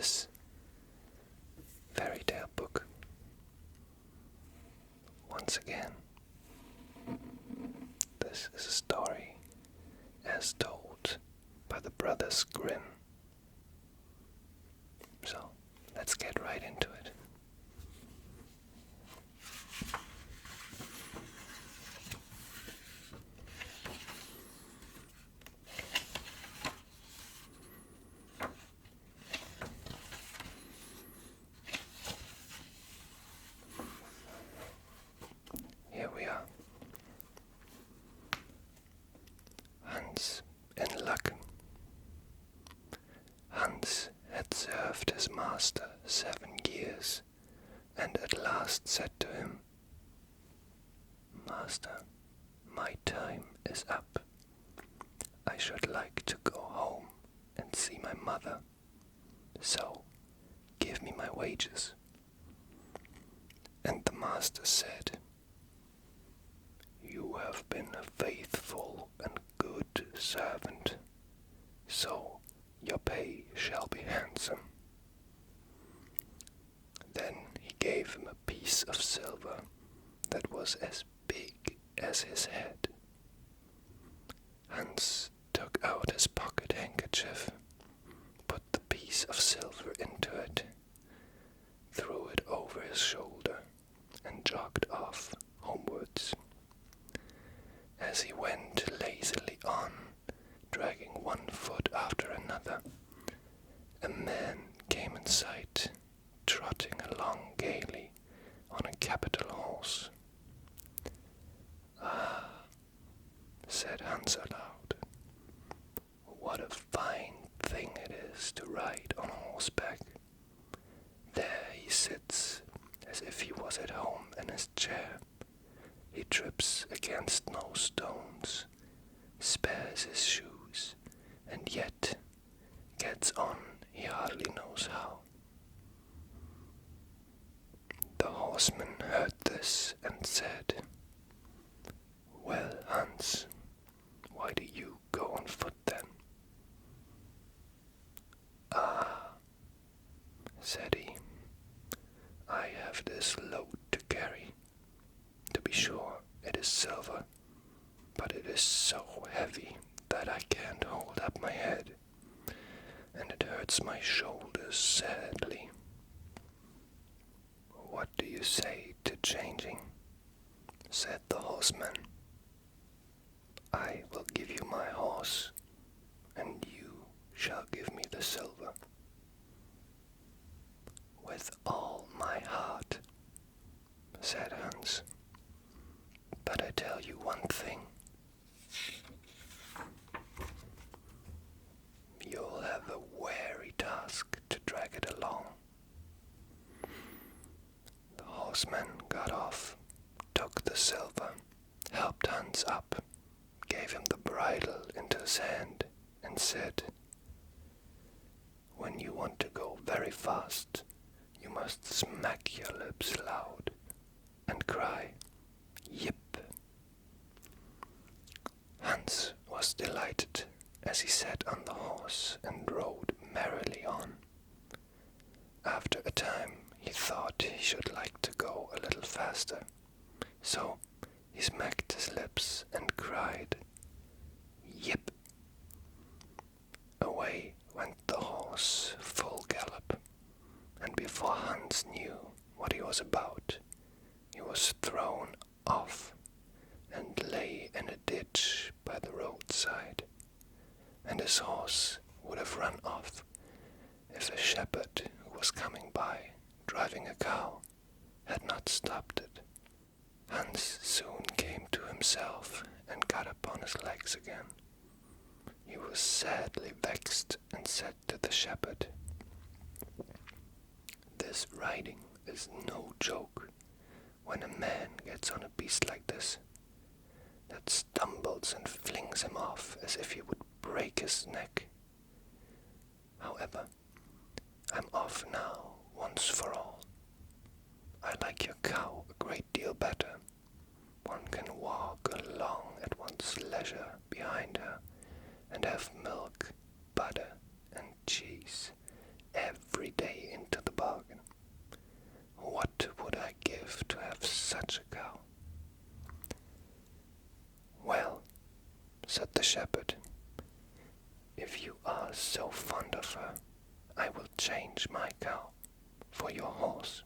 this fairy tale book. Once again, this is a story as told by the Brothers Grimm. So, let's get right into it. Here we are. Hans in Lacken. Hans had served his master 7 years, and at last said to him, "Master, my time is up. I should like to go home and see my mother, so give me my wages." And the master said, "You have been a faithful and good servant, so your pay shall be handsome." Then he gave him a piece of silver that was as big as his head. Hans took out his pocket handkerchief, put the piece of silver into it, threw it over his shoulder, and jogged off homewards. As he went lazily on, dragging one foot after another, a man came in sight, trotting along gaily on a capital horse. "Ah," said Hans aloud, "what a fine thing it is to ride on horseback. There he sits, as if he was at home in his chair. He trips against no stones, spares his shoes, and yet gets on he hardly knows how." The horseman heard this and said, "Well, Hans, why do you go on foot then?" "Ah," said he, "I have this load to carry. To be sure, it is silver, but it is so heavy that I can't hold up my head, and it hurts my shoulders sadly. What do you say to changing?" said the horseman. "I will give you my horse, and you shall give me the silver." "With all my heart," said Hans. "But I tell you one thing. You'll have a weary task to drag it along." The horseman got off, took the silver, helped Hans up, gave him the bridle into his hand, and said, "When you want to go very fast, you must smack your lips loud and cry, 'Yip.'" Hans was delighted as he sat on the horse and rode merrily on. After a time he thought he should like to go a little faster, so he smacked his lips and cried, "Yip." Away went the horse full gallop, and before Hans knew what he was about, he was thrown off and lay in a ditch by the roadside, and his horse would have run off if a shepherd who was coming by, driving a cow, had not stopped it. Hans soon came to himself and got upon his legs again. He was sadly vexed and said to the shepherd, "This riding is no joke when a man gets on a beast like this, that stumbles and flings him off as if he would break his neck. However, I'm off now once for all. I like your cow a great deal better. One can walk along at one's leisure behind her and have milk, butter, and cheese every live to have such a cow." "Well," said the shepherd, "if you are so fond of her, I will change my cow for your horse."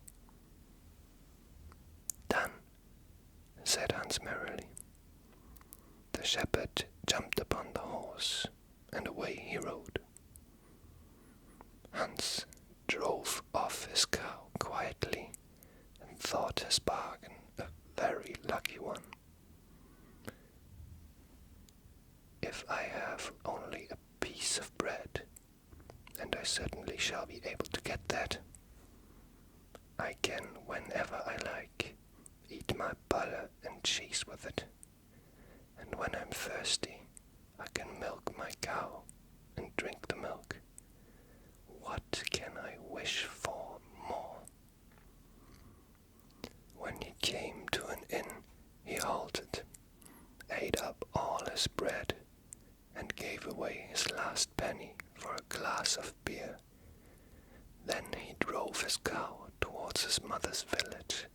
"Done," said Hans merrily. The shepherd jumped upon the horse, and away he rode. Hans drove off his cow quietly and thought his bargain a very lucky one. "If I have only a piece of bread, and I certainly shall be able to get that, I can, whenever I like, eat my butter and cheese with it. And when I'm thirsty, I can milk my cow and drink the milk. What can I wish for more?" When he came to an inn, he halted, ate up all his bread, and gave away his last penny for a glass of beer. Then he drove his cow towards his mother's village,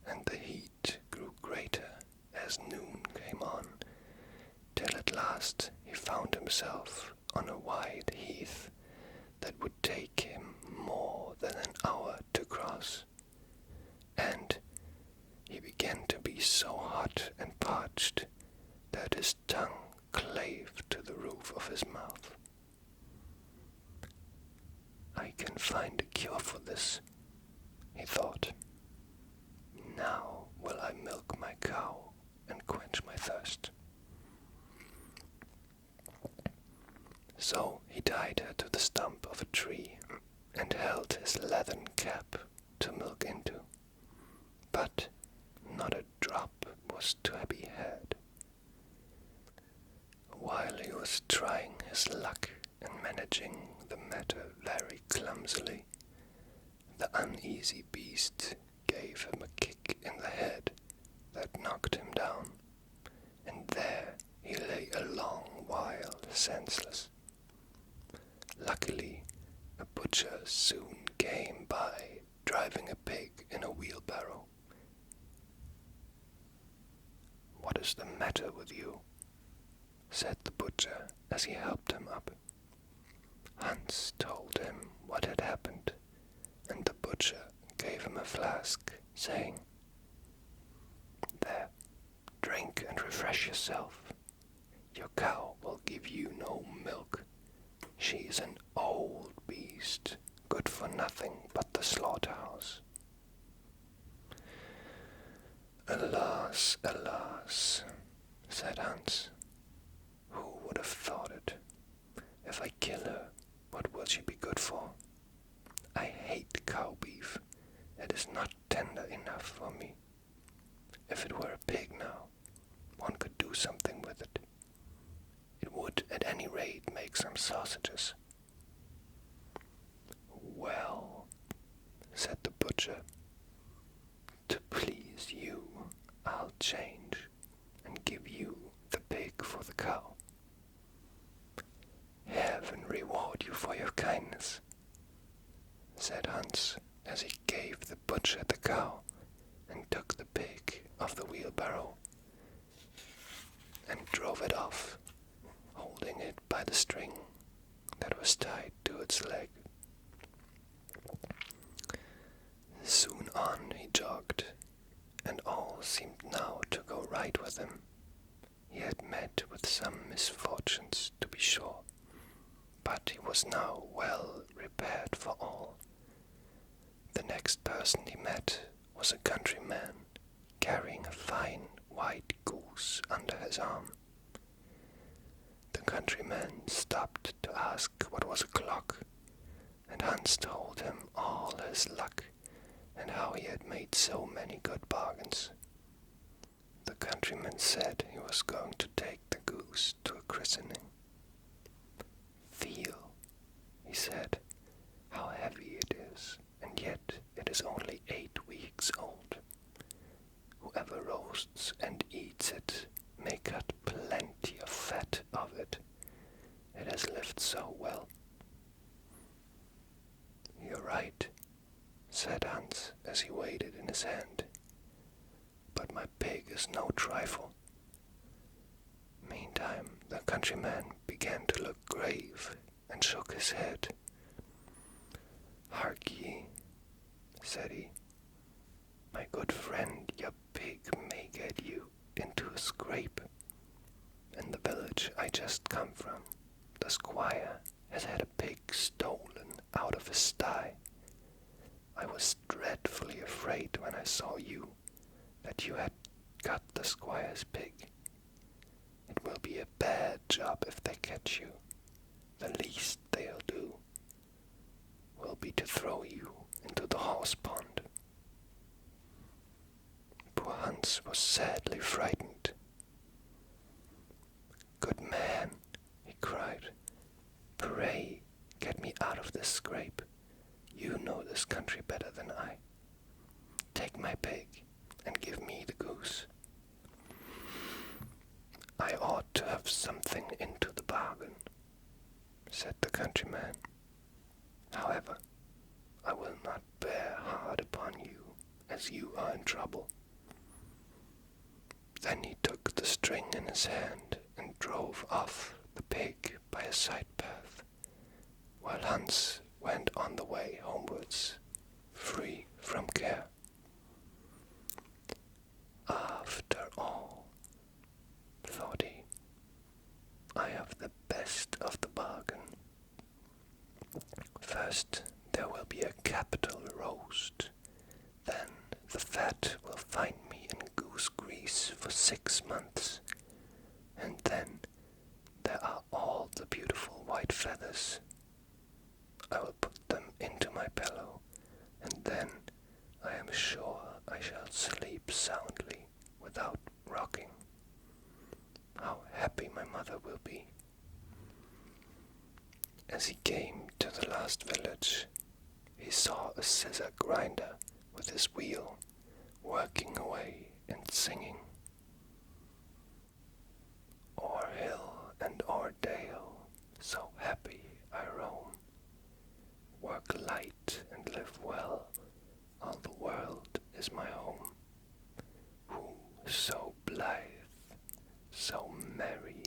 and the heat grew greater as noon came on, till at last he found himself on a wide heath that would take him more than an hour to cross, and he began to be so hot and parched that his tongue clave to the roof of his mouth. "I can find a cure for this," he thought. "Now will I milk my cow and quench my thirst." So he tied her to the stump of a tree and held his leathern cap to milk into, but not a drop was to be had. While he was trying his luck and managing the matter very clumsily, the uneasy beast gave him a kick in the head that knocked him down, and there he lay a long while senseless. Luckily, a butcher soon came by, driving a pig in a wheelbarrow. "What is the matter with you?" said the butcher as he helped him up. Hans told him what had happened, and the butcher gave him a flask, saying, "There, drink and refresh yourself. Your cow will give you no milk. She is an old beast, good for nothing but the slaughterhouse." "Alas, alas," said Hans. "Who would have thought it? If I kill her, what will she be good for? I hate cow beef. It is not tender enough for me. If it were a pig now, one could do something with it. It would at any rate make some sausages." "Well," said the butcher, "to please you, I'll change and give you the pig for the cow." "Heaven reward you for your kindness," said Hans, as he gave the butcher the cow and took the pig off the wheelbarrow and drove it off, holding it by the string that was tied to its leg. Soon on he jogged, and all seemed now to go right with him. He had met with some misfortunes, to be sure, but he was now well prepared for all. The next person he met was a countryman, carrying a fine white goose under his arm. The countryman stopped to ask what was o'clock, and Hans told him all his luck and how he had made so many good bargains. The countryman said he was going to take the goose to a christening. "Feel," he said, "how heavy it is, and yet it is only 8 weeks old. Whoever roasts and eats it may cut plenty of fat of it. It has lived so well." "You're right," said Hans as he weighed it in his hand. said he. "My good friend, your pig may get you into a scrape. In the village I just come from, the squire has had a pig stolen out of his sty. I was dreadfully afraid when I saw you that you had got the squire's pig. It will be a bad job if they catch you. The least they'll do will be to throw you into the horse pond." Poor Hans was sadly frightened. "Good man," he cried, "pray get me out of this scrape. You know this country better than I. Take my pig and give me the goose. I ought to have something into the bargain," said the countryman. "However, I will not bear hard upon you, as you are in trouble." Then he took the string in his hand and drove off the pig by a side path, while Hans went on the way homewards, free from care. "After all," thought he, "I have the best of the bargain. First there will be a capital roast, then the fat will find me in goose grease for 6 months, and then there are all the beautiful white feathers. I will put them into my pillow, and then I am sure I shall sleep soundly without rocking. How happy my mother will be." As he came to the last village, he saw a scissor grinder with his wheel working away and singing. "O'er hill and o'er dale, so happy I roam. Work light and live well, all the world is my home. Who so blithe, so merry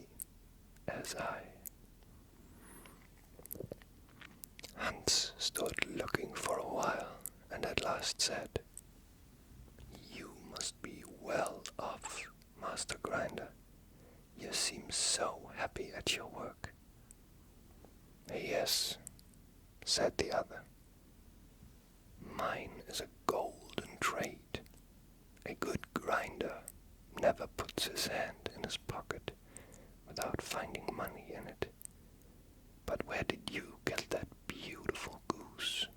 as I?" Hans stood looking for a while, and at last said, "You must be well off, Master Grinder. You seem so happy at your work." "Yes," said the other. "Mine is a golden trade. A good grinder never puts his hand in his pocket without finding money in it. But where did you get that beautiful goose?"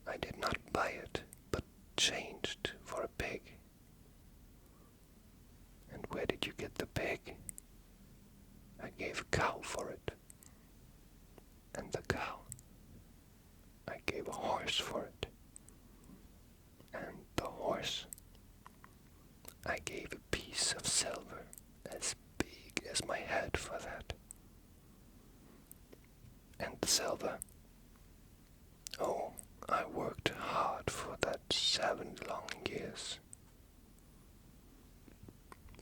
"I did not buy it, but changed for a pig." "And where did you get the pig?" "I gave a cow for it." "And the cow?" "I gave a horse for it." "And the horse?" "I gave a piece of silver as big as my head for that." "And the silver?" "Oh, I worked hard for that 7 long years."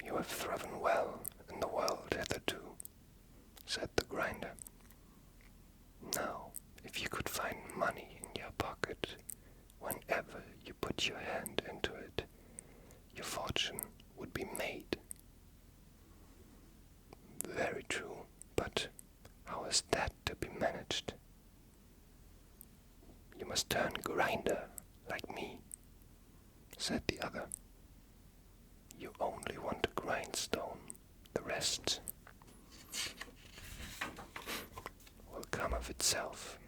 "You have thriven well in the world hitherto," said the grinder. "Now, if you could find money in your pocket whenever you put your hand into it, your fortune would be made." "Very true, but how is that to be managed?" "You must turn grinder like me," said the other. "You only want a grindstone. The rest will come of itself.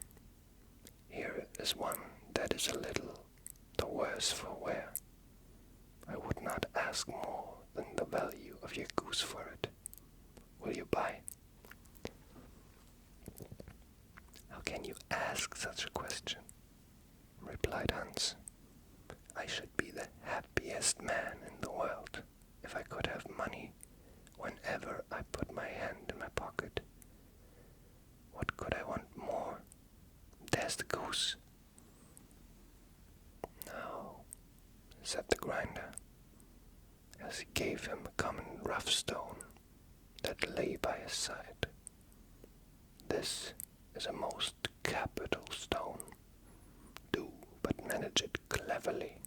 Here is one that is a little the worse for wear. I would not ask more than the value of your goose for it. Will you buy?" "How can you ask such a question?" replied Hans. "I should be the happiest man in the world if I could have money whenever I put my hand in my pocket. What could I want more? There's the goose." "No," said the grinder, as he gave him a common rough stone that lay by his side. "This is a most capital stone. Do manage it cleverly,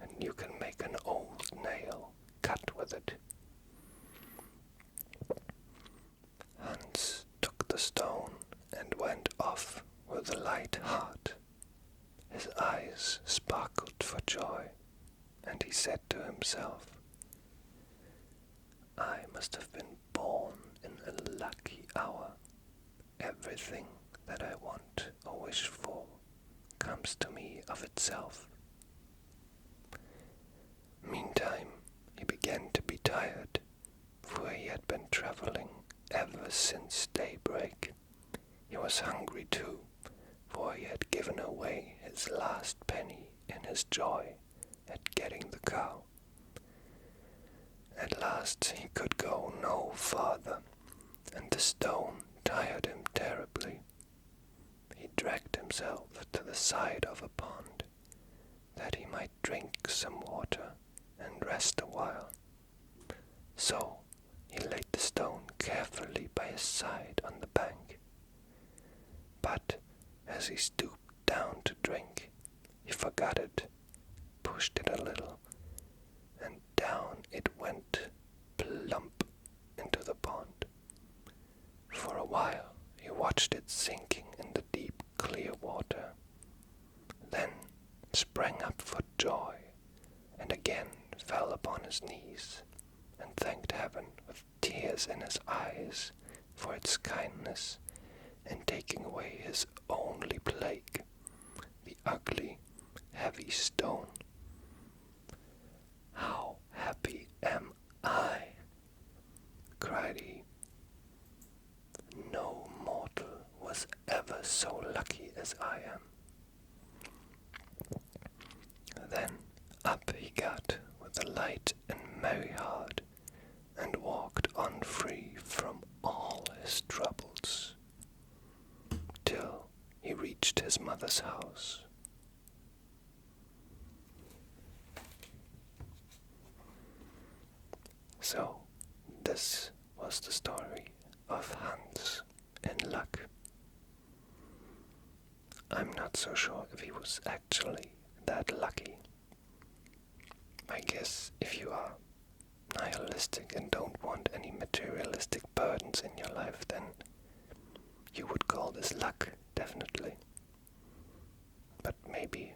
and you can make an old nail cut with it. Hans took the stone and went off with a light heart. His eyes sparkled for joy, and he said to himself, "I must have been born in a lucky hour. Everything that I want or wish for comes to me of itself." Meantime, he began to be tired, for he had been traveling ever since daybreak. He was hungry too, for he had given away his last penny in his joy at getting the cow. At last he could go no farther, and the stone tired him terribly. He dragged himself to the side of a pond, that he might drink some water and rest a while. So he laid the stone carefully by his side on the bank. But as he stooped down to drink, he forgot it, pushed it a little, and down it went plump into the pond. For a while he watched it sinking in the deep, clear water, then sprang up for joy, and again fell upon his knees, and thanked heaven with tears in his eyes for its kindness in taking away his only plague, the ugly, heavy stone. "How happy am I!" cried he. "No mortal was ever so lucky as I am." Then up he got with a light and merry heart, and walked on free from all his troubles, till he reached his mother's house. So, this was the story of Hans in luck. I'm not so sure if he was actually that lucky. I guess if you are nihilistic and don't want any materialistic burdens in your life, then you would call this luck, definitely. But maybe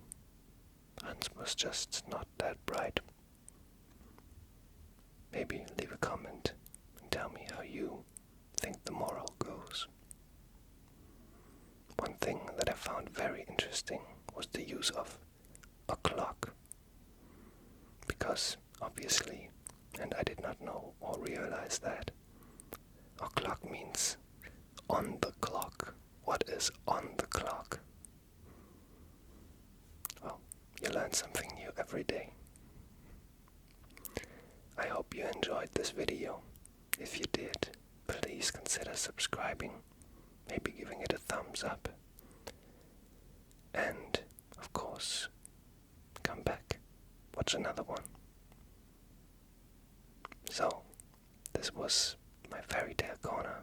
Hans was just not that bright. Maybe leave a comment and tell me how you think the moral goes. One thing that I found very interesting was the use of a clock. Because, obviously, and I did not know or realize that, a clock means on the clock. What is on the clock? Well, you learn something new every day. I hope you enjoyed this video. If you did, please consider subscribing, maybe giving it a thumbs up. And, of course, come back, watch another one. So, this was my fairy tale corner.